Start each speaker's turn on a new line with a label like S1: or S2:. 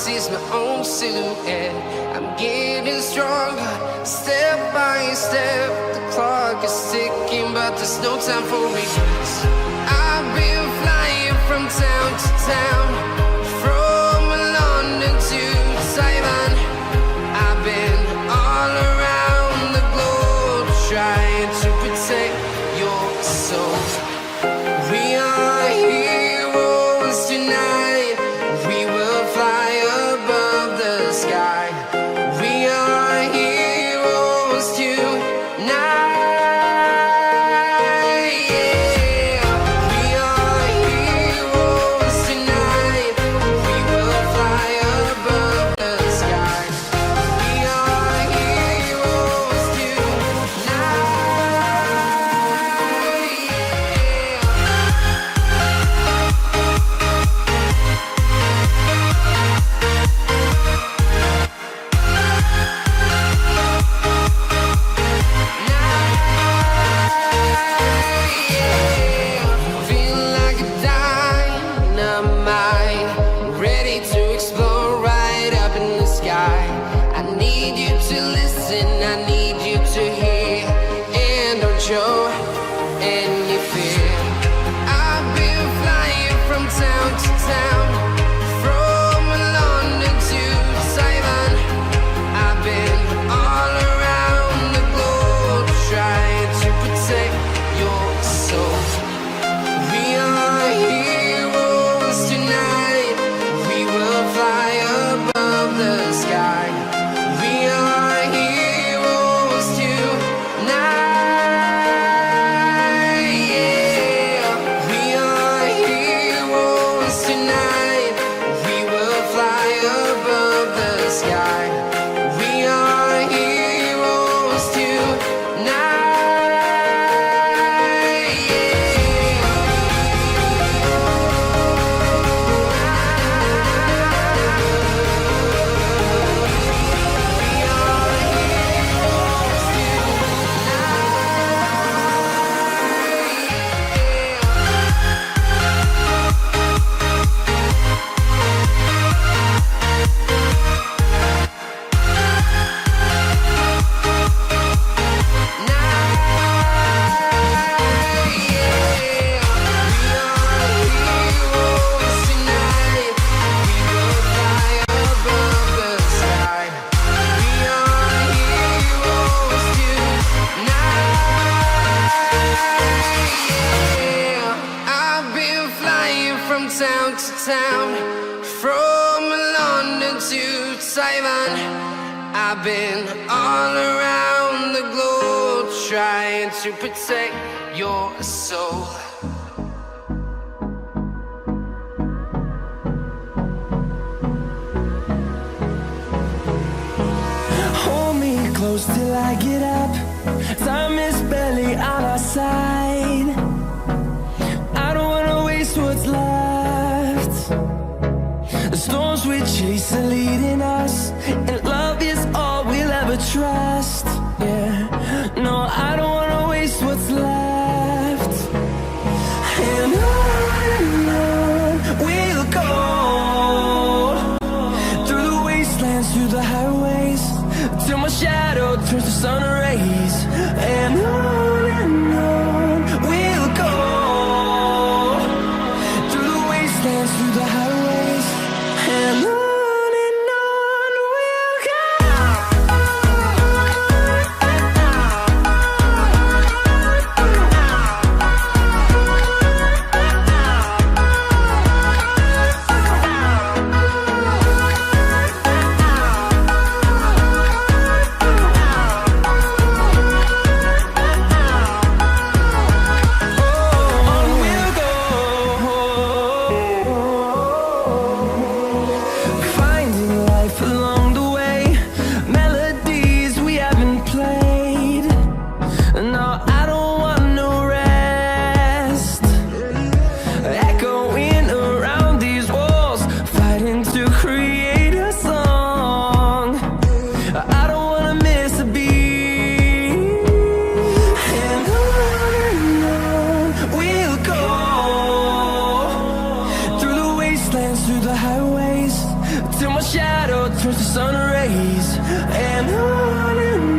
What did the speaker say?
S1: sees my own silhouette. I'm getting stronger, step by step. The clock is ticking, but there's no time for regrets. I've been flying from town to town, from London to Taiwan. I've been all around the globe, trying to protect your soul. We are heroes tonight. We will fly above the sky. We are heroes tonight. Yeah. We are heroes tonight. We will fly above the sky. We are heroes tonight. Feel like a dynamite, ready to explode right up in the sky. I need you to listen, I need you to hear, and don't show any fear. I've been flying from town to town, from London to Taiwan. I've been all around the globe, trying to protect your soul. We are heroes tonight. We will fly above the sky. We are heroes tonight. Yeah. We are heroes tonight. We will fly above the sky. We are heroes I've been flying from town to town, from London to Taiwan. I've been all around the globe, trying to protect your soul.
S2: Hold me close till I get up. Time is barely on our side. I don't wanna waste what's left. The storms we chase are leading us, and love is all we'll ever trust. Yeah, no, I don't wanna waste what's left. And on we'll go, through the wastelands, through the highways, till my shadow turns to sun rays. And on we'll go, through the wastelands, through the highways, and on we'll go. turns to sun rays, and on